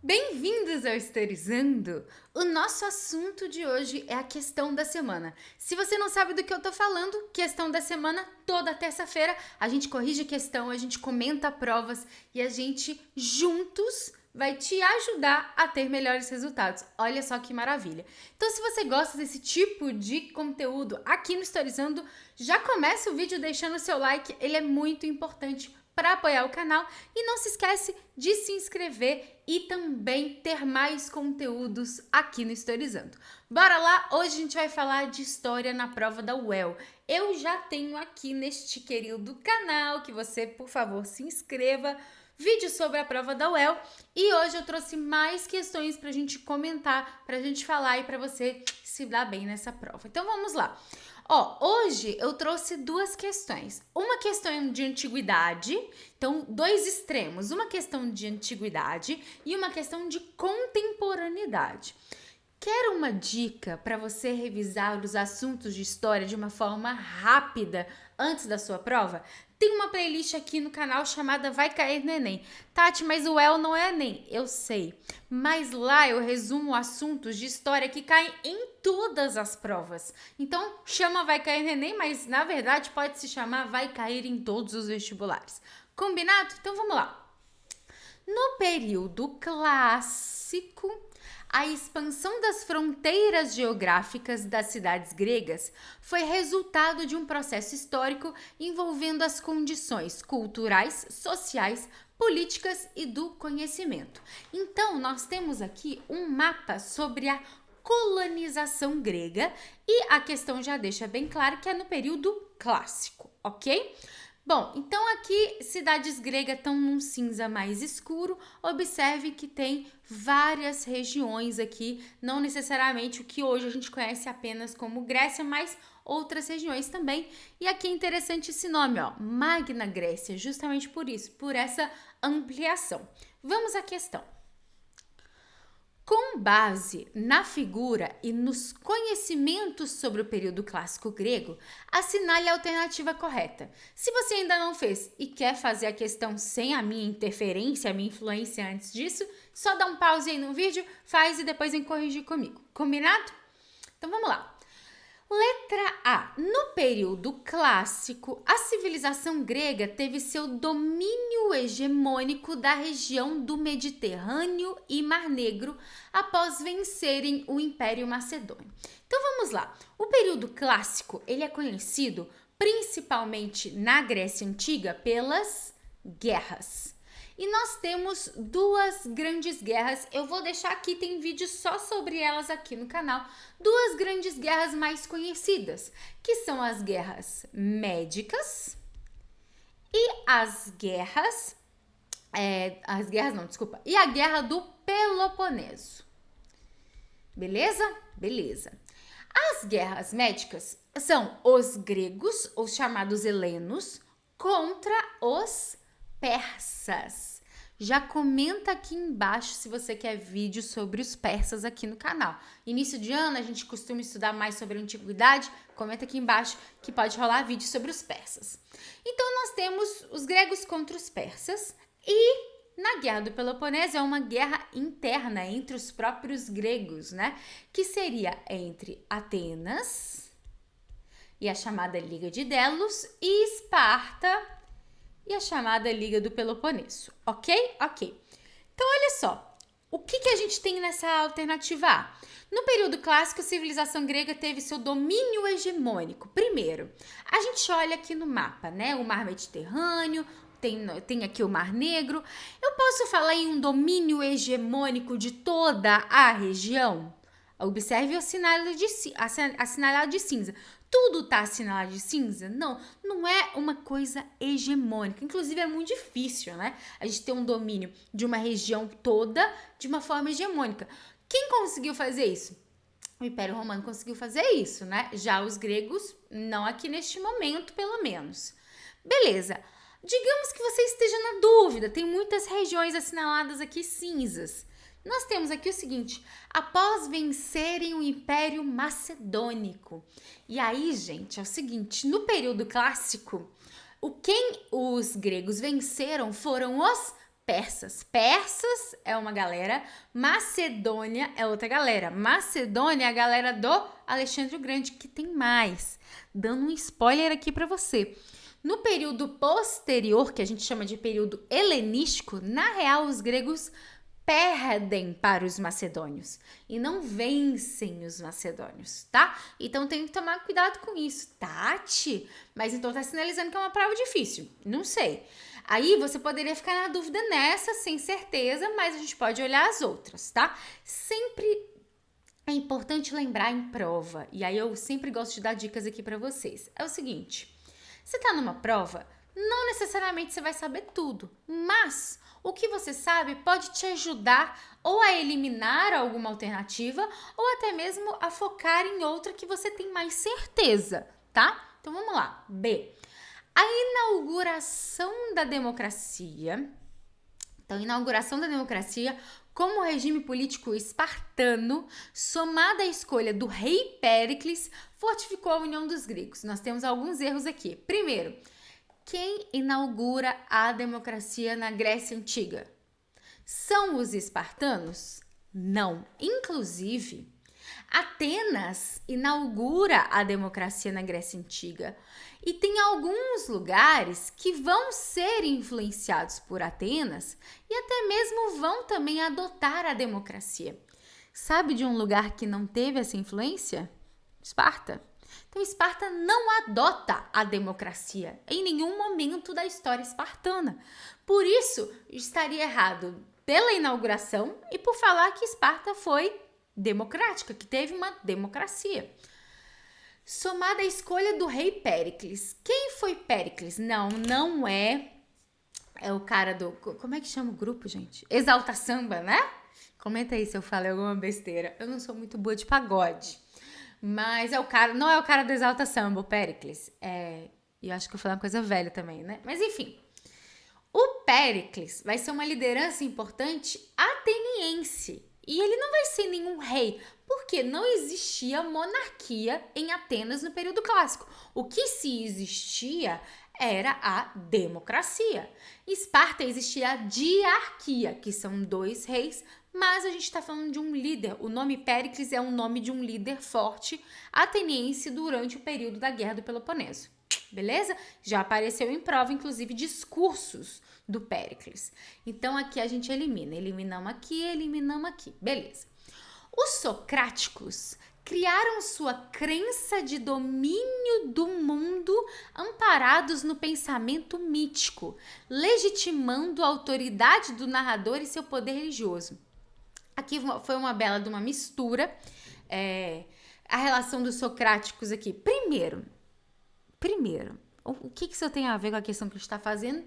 Bem-vindos ao Historizando! O nosso assunto de hoje é a questão da semana. Se você não sabe do que eu tô falando, questão da semana, toda terça-feira a gente corrige questão, a gente comenta provas e a gente juntos vai te ajudar a ter melhores resultados. Olha só que maravilha. Então, se você gosta desse tipo de conteúdo aqui no Historizando, já começa o vídeo deixando o seu like, ele é muito importante para apoiar o canal e não se esquece de se inscrever e também ter mais conteúdos aqui no Historizando. Bora lá, hoje a gente vai falar de história na prova da UEL. Eu já tenho aqui neste querido canal que você, por favor, se inscreva, vídeo sobre a prova da UEL, e hoje eu trouxe mais questões pra gente comentar, pra gente falar e pra você se dar bem nessa prova. Então vamos lá. Hoje eu trouxe duas questões. Uma questão de antiguidade, então dois extremos, uma questão de antiguidade e uma questão de contemporaneidade. Quer uma dica para você revisar os assuntos de história de uma forma rápida antes da sua prova? Tem uma playlist aqui no canal chamada Vai Cair no Enem. Tati, mas o EL não é Enem. Eu sei, mas lá eu resumo assuntos de história que caem em todas as provas. Então, chama Vai Cair no Enem, mas na verdade pode se chamar Vai Cair em todos os vestibulares. Combinado? Então vamos lá. No período clássico, a expansão das fronteiras geográficas das cidades gregas foi resultado de um processo histórico envolvendo as condições culturais, sociais, políticas e do conhecimento. Então, nós temos aqui um mapa sobre a colonização grega e a questão já deixa bem claro que é no período clássico, ok? Bom, então aqui cidades gregas estão num cinza mais escuro. Observe que tem várias regiões aqui, não necessariamente o que hoje a gente conhece apenas como Grécia, mas outras regiões também. E aqui é interessante esse nome, Magna Grécia, justamente por isso, por essa ampliação. Vamos à questão. Com base na figura e nos conhecimentos sobre o período clássico grego, assinale a alternativa correta. Se você ainda não fez e quer fazer a questão sem a minha interferência, a minha influência antes disso, só dá um pause aí no vídeo, faz e depois vem corrigir comigo. Combinado? Então vamos lá. Letra A. No período clássico, a civilização grega teve seu domínio hegemônico da região do Mediterrâneo e Mar Negro após vencerem o Império Macedônio. Então vamos lá. O período clássico, ele é conhecido principalmente na Grécia Antiga pelas guerras. E nós temos duas grandes guerras, eu vou deixar aqui, tem vídeo só sobre elas aqui no canal, duas grandes guerras mais conhecidas, que são as guerras médicas e e a guerra do Peloponeso. Beleza? Beleza. As guerras médicas são os gregos, os chamados helenos, contra os persas. Já comenta aqui embaixo se você quer vídeo sobre os persas aqui no canal. Início de ano a gente costuma estudar mais sobre a antiguidade. Comenta aqui embaixo que pode rolar vídeo sobre os persas. Então nós temos os gregos contra os persas e na Guerra do Peloponeso é uma guerra interna entre os próprios gregos, né? Que seria entre Atenas e a chamada Liga de Delos e Esparta e a chamada Liga do Peloponeso, ok? Ok. Então, olha só, o que a gente tem nessa alternativa A? No período clássico, a civilização grega teve seu domínio hegemônico. Primeiro, a gente olha aqui no mapa, né? O Mar Mediterrâneo, tem aqui o Mar Negro. Eu posso falar em um domínio hegemônico de toda a região? Observe o assinalado de cinza. Tudo está assinalado de cinza? Não, não é uma coisa hegemônica. Inclusive, é muito difícil, né? A gente ter um domínio de uma região toda de uma forma hegemônica. Quem conseguiu fazer isso? O Império Romano conseguiu fazer isso, né? Já os gregos, não aqui neste momento, pelo menos. Beleza. Digamos que você esteja na dúvida. Tem muitas regiões assinaladas aqui cinzas. Nós temos aqui o seguinte, após vencerem o Império Macedônico. E aí, gente, é o seguinte, no período clássico, quem os gregos venceram foram os persas. Persas é uma galera, Macedônia é outra galera. Macedônia é a galera do Alexandre o Grande, que tem mais. Dando um spoiler aqui para você. No período posterior, que a gente chama de período helenístico, na real, os gregos perdem para os macedônios e não vencem os macedônios, tá? Então tem que tomar cuidado com isso, Tati. Mas então tá sinalizando que é uma prova difícil, não sei. Aí você poderia ficar na dúvida nessa, sem certeza, mas a gente pode olhar as outras, tá? Sempre é importante lembrar em prova, e aí eu sempre gosto de dar dicas aqui para vocês. É o seguinte, você tá numa prova, não necessariamente você vai saber tudo, mas o que você sabe pode te ajudar ou a eliminar alguma alternativa ou até mesmo a focar em outra que você tem mais certeza, tá? Então vamos lá. B. A inauguração da democracia. Então, inauguração da democracia como regime político espartano, somada à escolha do rei Péricles, fortificou a união dos gregos. Nós temos alguns erros aqui. Primeiro, quem inaugura a democracia na Grécia Antiga? São os espartanos? Não. Inclusive, Atenas inaugura a democracia na Grécia Antiga. E tem alguns lugares que vão ser influenciados por Atenas e até mesmo vão também adotar a democracia. Sabe de um lugar que não teve essa influência? Esparta. Então, Esparta não adota a democracia em nenhum momento da história espartana. Por isso, estaria errado pela inauguração e por falar que Esparta foi democrática, que teve uma democracia. Somada à escolha do rei Péricles. Quem foi Péricles? Não é o cara do... Como é que chama o grupo, gente? Exalta Samba, né? Comenta aí se eu falei alguma besteira. Eu não sou muito boa de pagode. Mas é o cara, não é o cara do Exalta Samba, o Péricles. E eu acho que eu falei uma coisa velha também, né? Mas enfim, o Péricles vai ser uma liderança importante ateniense. E ele não vai ser nenhum rei, porque não existia monarquia em Atenas no período clássico. O que se existia era a democracia. Em Esparta existia a diarquia, que são 2 reis, mas a gente está falando de um líder. O nome Péricles é o nome de um líder forte ateniense durante o período da Guerra do Peloponeso. Beleza? Já apareceu em prova, inclusive, discursos do Péricles. Então, aqui a gente elimina. Eliminamos aqui. Beleza. Os socráticos criaram sua crença de domínio do mundo amparados no pensamento mítico, legitimando a autoridade do narrador e seu poder religioso. Aqui foi uma bela de uma mistura. A relação dos socráticos aqui. Primeiro, o que isso tem a ver com a questão que a gente está fazendo?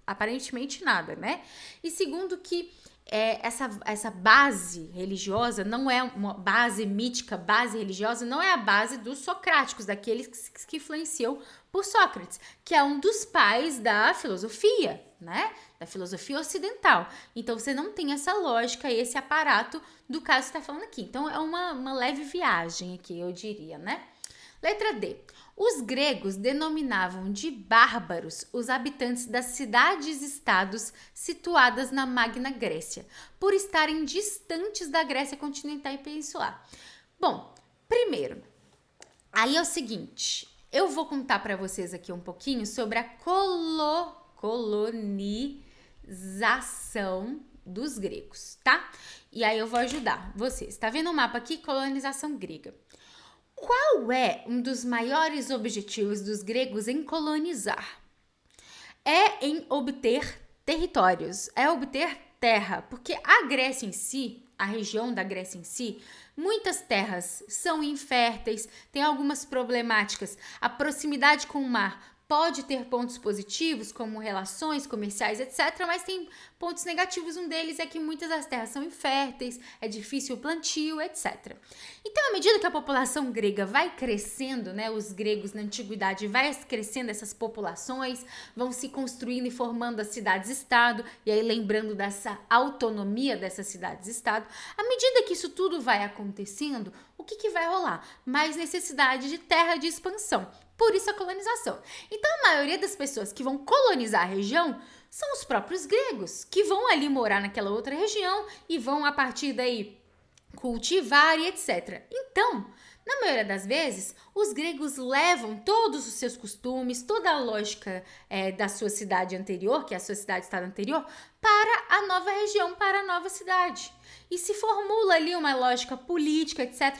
Aparentemente nada, né? E segundo que essa base religiosa não é uma base mítica, base religiosa, não é a base dos socráticos, daqueles que influenciou por Sócrates, que é um dos pais da filosofia, né? Da filosofia ocidental. Então, você não tem essa lógica, esse aparato do caso que você está falando aqui. Então, é uma leve viagem aqui, eu diria, né? Letra D. Os gregos denominavam de bárbaros os habitantes das cidades-estados situadas na Magna Grécia, por estarem distantes da Grécia continental e peninsular. Bom, primeiro, aí é o seguinte, eu vou contar para vocês aqui um pouquinho sobre a colonização dos gregos, tá? E aí eu vou ajudar vocês. Tá vendo o mapa aqui? Colonização grega. Qual é um dos maiores objetivos dos gregos em colonizar? É em obter territórios, é obter terra, porque a Grécia em si, a região da Grécia em si, muitas terras são inférteis, tem algumas problemáticas. A proximidade com o mar pode ter pontos positivos, como relações comerciais, etc., mas tem pontos negativos. Um deles é que muitas das terras são inférteis, é difícil o plantio, etc. Então, à medida que a população grega vai crescendo, né, os gregos na antiguidade vai crescendo essas populações, vão se construindo e formando as cidades-estado, e aí lembrando dessa autonomia dessas cidades-estado, à medida que isso tudo vai acontecendo, o que vai rolar? Mais necessidade de terra de expansão. Por isso a colonização. Então, a maioria das pessoas que vão colonizar a região São os próprios gregos, que vão ali morar naquela outra região e vão, a partir daí, cultivar e etc. Então, na maioria das vezes, os gregos levam todos os seus costumes, toda a lógica da sua cidade anterior, que é a sua cidade-estado anterior, para a nova região, para a nova cidade. E se formula ali uma lógica política, etc.,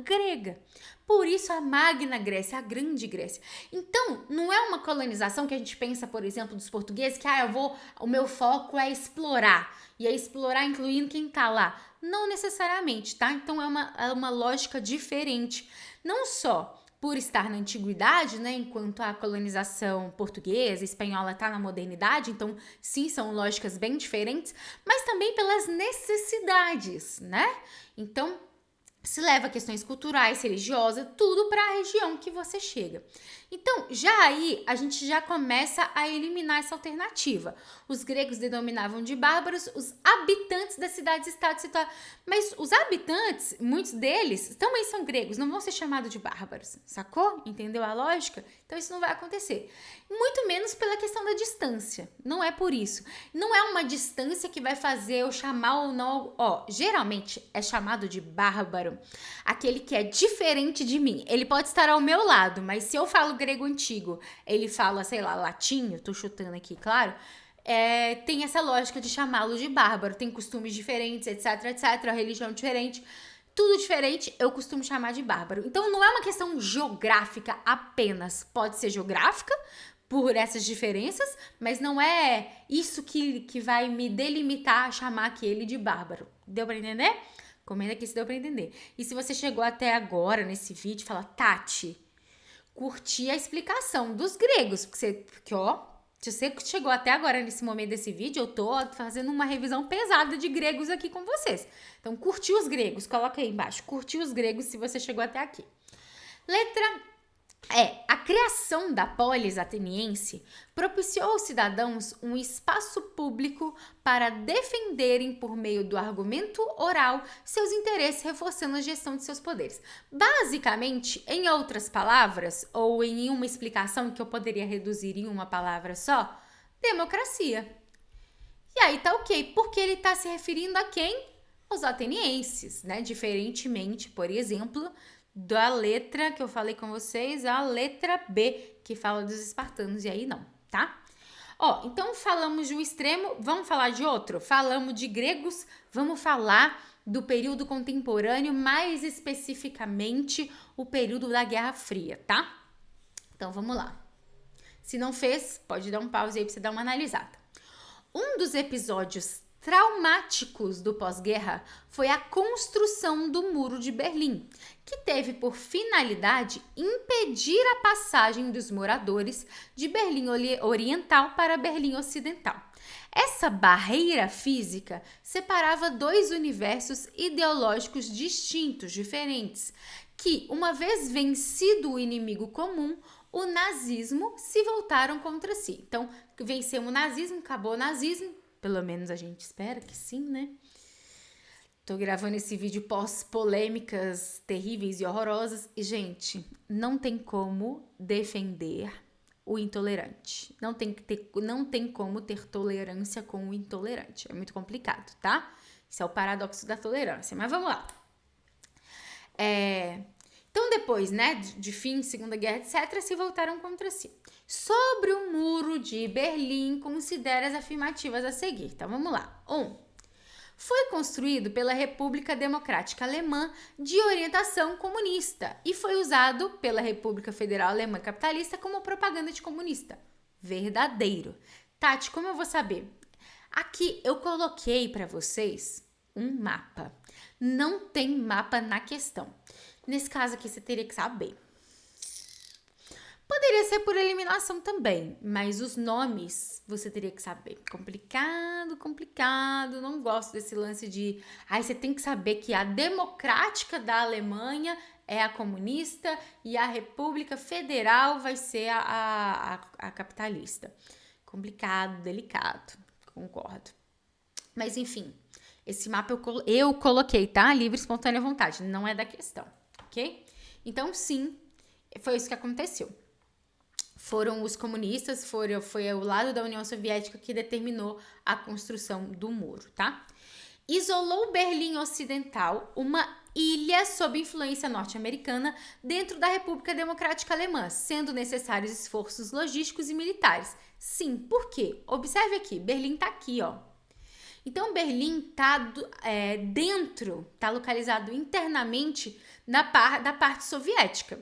grega. Por isso a Magna Grécia, a Grande Grécia. Então, não é uma colonização que a gente pensa, por exemplo, dos portugueses, que o meu foco é explorar. E é explorar incluindo quem tá lá. Não necessariamente, tá? Então é uma lógica diferente. Não só por estar na antiguidade, né, enquanto a colonização portuguesa, espanhola está na modernidade, então sim, são lógicas bem diferentes, mas também pelas necessidades, né? Então, se leva questões culturais, religiosas, tudo para a região que você chega. Então, já aí, a gente já começa a eliminar essa alternativa. Os gregos denominavam de bárbaros os habitantes das cidades-estados, mas os habitantes, muitos deles, também são gregos, não vão ser chamados de bárbaros, sacou? Entendeu a lógica? Então, isso não vai acontecer. Muito menos pela questão da distância, não é por isso. Não é uma distância que vai fazer eu chamar ou não, geralmente é chamado de bárbaro aquele que é diferente de mim. Ele pode estar ao meu lado, mas se eu falo grego antigo, ele fala, sei lá, latim, eu tô chutando aqui, claro, tem essa lógica de chamá-lo de bárbaro, tem costumes diferentes, etc, etc, religião diferente, tudo diferente, eu costumo chamar de bárbaro. Então não é uma questão geográfica apenas, pode ser geográfica, por essas diferenças, mas não é isso que vai me delimitar a chamar aquele de bárbaro. Deu pra entender? Comenta aqui se deu pra entender. E se você chegou até agora nesse vídeo, fala, Tati, curti a explicação dos gregos, porque se você chegou até agora nesse momento desse vídeo, eu tô fazendo uma revisão pesada de gregos aqui com vocês. Então, curtiu os gregos, coloca aí embaixo, curtiu os gregos se você chegou até aqui. Letra a criação da polis ateniense propiciou aos cidadãos um espaço público para defenderem por meio do argumento oral seus interesses, reforçando a gestão de seus poderes. Basicamente, em outras palavras, ou em uma explicação que eu poderia reduzir em uma palavra só, democracia. E aí tá ok, porque ele tá se referindo a quem? Aos atenienses, né? Diferentemente, por exemplo, da letra que eu falei com vocês, a letra B, que fala dos espartanos, e aí não, tá? Então falamos de um extremo, vamos falar de outro? Falamos de gregos, vamos falar do período contemporâneo, mais especificamente o período da Guerra Fria, tá? Então vamos lá. Se não fez, pode dar um pause aí pra você dar uma analisada. Um dos episódios traumáticos do pós-guerra foi a construção do Muro de Berlim, que teve por finalidade impedir a passagem dos moradores de Berlim Oriental para Berlim Ocidental. Essa barreira física separava dois universos ideológicos distintos, diferentes, que, uma vez vencido o inimigo comum, o nazismo, se voltaram contra si. Então, vencemos o nazismo, acabou o nazismo, pelo menos a gente espera que sim, né? Tô gravando esse vídeo pós-polêmicas terríveis e horrorosas. E, gente, não tem como defender o intolerante. Não tem como ter tolerância com o intolerante. É muito complicado, tá? Isso é o paradoxo da tolerância. Mas vamos lá. Então, depois, né, de fim, Segunda Guerra, etc., se voltaram contra si. Sobre o Muro de Berlim, considere as afirmativas a seguir. Então, vamos lá. 1. Foi construído pela República Democrática Alemã de orientação comunista e foi usado pela República Federal Alemã Capitalista como propaganda de comunista. Verdadeiro. Tati, como eu vou saber? Aqui eu coloquei para vocês um mapa. Não tem mapa na questão. Nesse caso aqui, você teria que saber. Poderia ser por eliminação também, mas os nomes você teria que saber. Complicado. Não gosto desse lance de... você tem que saber que a democrática da Alemanha é a comunista e a República Federal vai ser a capitalista. Complicado, delicado, concordo. Mas enfim, esse mapa eu coloquei, tá? Livre, espontânea vontade, não é da questão, ok? Então sim, foi isso que aconteceu. foram os comunistas, foi o lado da União Soviética que determinou a construção do muro, tá? Isolou Berlim Ocidental, uma ilha sob influência norte-americana dentro da República Democrática Alemã, sendo necessários esforços logísticos e militares. Sim, por quê? Observe aqui, Berlim tá aqui, ó. Então, Berlim tá dentro, tá localizado internamente da parte soviética.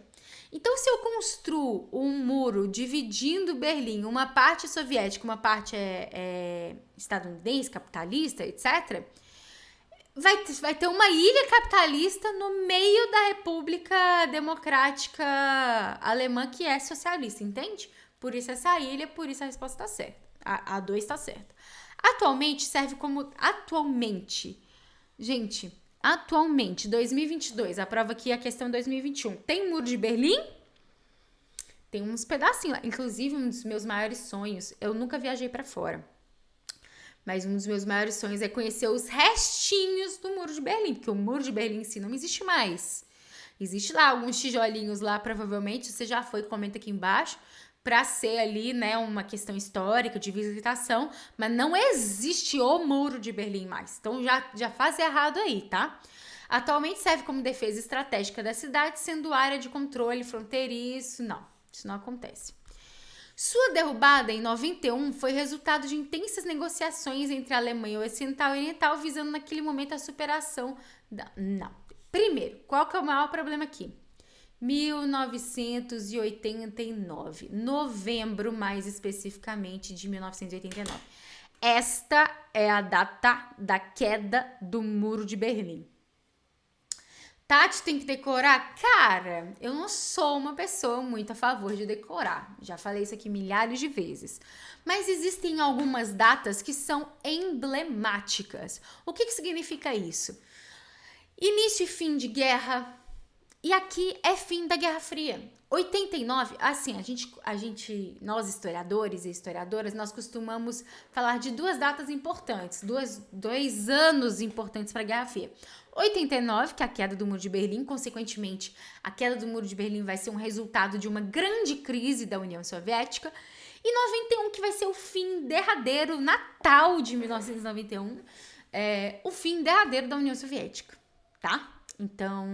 Então, se eu construo um muro dividindo Berlim, uma parte soviética, uma parte estadunidense, capitalista, etc., vai ter uma ilha capitalista no meio da República Democrática Alemã, que é socialista, entende? Por isso essa ilha, por isso a resposta está certa. A 2 está certa. Atualmente serve como... Gente, atualmente, 2022, a prova aqui é a questão 2021. Tem muro de Berlim? Tem uns pedacinhos lá. Inclusive, um dos meus maiores sonhos, eu nunca viajei pra fora, mas um dos meus maiores sonhos é conhecer os restinhos do muro de Berlim, porque o muro de Berlim em si não existe mais. Existe lá alguns tijolinhos lá, provavelmente, você já foi, comenta aqui embaixo, para ser ali, né, uma questão histórica de visitação, mas não existe o muro de Berlim mais. Então já faz errado aí, tá? Atualmente serve como defesa estratégica da cidade, sendo área de controle fronteiriço. Não, isso não acontece. Sua derrubada em 91 foi resultado de intensas negociações entre a Alemanha Ocidental e Oriental, visando naquele momento a superação da... Não. Primeiro, qual que é o maior problema aqui? 1989, novembro mais especificamente de 1989. Esta é a data da queda do Muro de Berlim. Tati, tem que decorar? Cara, eu não sou uma pessoa muito a favor de decorar. Já falei isso aqui milhares de vezes. Mas existem algumas datas que são emblemáticas. O que significa isso? Início e fim de guerra. E aqui é fim da Guerra Fria. 89, assim, nós historiadores e historiadoras, nós costumamos falar de duas datas importantes, dois anos importantes para a Guerra Fria. 89, que é a queda do Muro de Berlim, consequentemente, a queda do Muro de Berlim vai ser um resultado de uma grande crise da União Soviética. E 91, que vai ser o fim derradeiro, Natal de 1991, o fim derradeiro da União Soviética, tá? Então,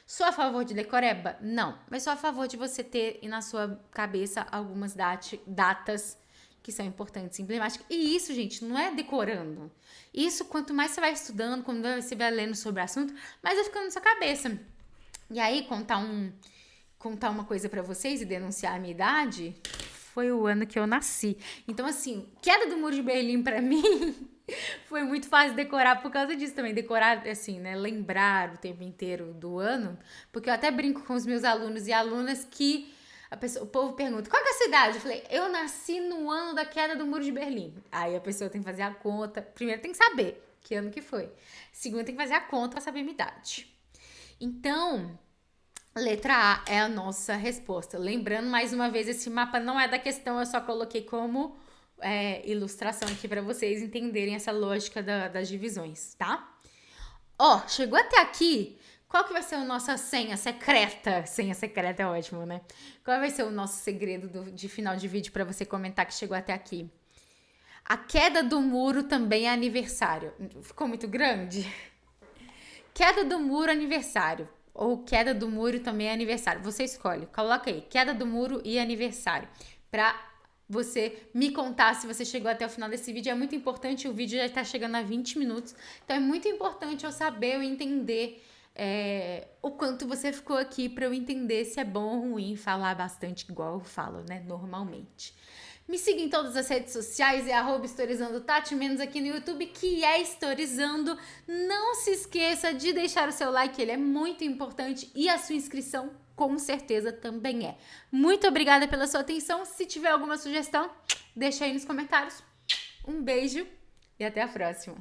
sou a favor de decoreba? Não, mas sou a favor de você ter na sua cabeça algumas datas que são importantes, emblemáticas. E isso, gente, não é decorando. Isso, quanto mais você vai estudando, quando você vai lendo sobre o assunto, mais vai ficando na sua cabeça. E aí, contar uma coisa pra vocês e denunciar a minha idade, foi o ano que eu nasci. Então, assim, queda do Muro de Berlim pra mim... Foi muito fácil decorar por causa disso também. Decorar, assim, né? Lembrar o tempo inteiro do ano. Porque eu até brinco com os meus alunos e alunas que o povo pergunta, qual que é a sua idade? Eu falei, eu nasci no ano da queda do Muro de Berlim. Aí a pessoa tem que fazer a conta. Primeiro tem que saber que ano que foi. Segundo tem que fazer a conta pra saber a minha idade. Então, letra A é a nossa resposta. Lembrando, mais uma vez, esse mapa não é da questão, eu só coloquei como... ilustração aqui para vocês entenderem essa lógica das divisões, tá? Ó, chegou até aqui, qual que vai ser a nossa senha secreta? Senha secreta é ótimo, né? Qual vai ser o nosso segredo de final de vídeo para você comentar que chegou até aqui? A queda do muro também é aniversário. Ficou muito grande? Queda do muro, aniversário. Ou queda do muro também é aniversário. Você escolhe, coloca aí, queda do muro e aniversário. Pra você me contar se você chegou até o final desse vídeo. É muito importante, o vídeo já está chegando a 20 minutos, então é muito importante eu saber, eu entender o quanto você ficou aqui para eu entender se é bom ou ruim falar bastante igual eu falo, né, normalmente. Me siga em todas as redes sociais, @historizandotati, menos aqui no YouTube, que é Historizando. Não se esqueça de deixar o seu like, ele é muito importante, e a sua inscrição com certeza também é. Muito obrigada pela sua atenção. Se tiver alguma sugestão, deixa aí nos comentários. Um beijo e até a próxima.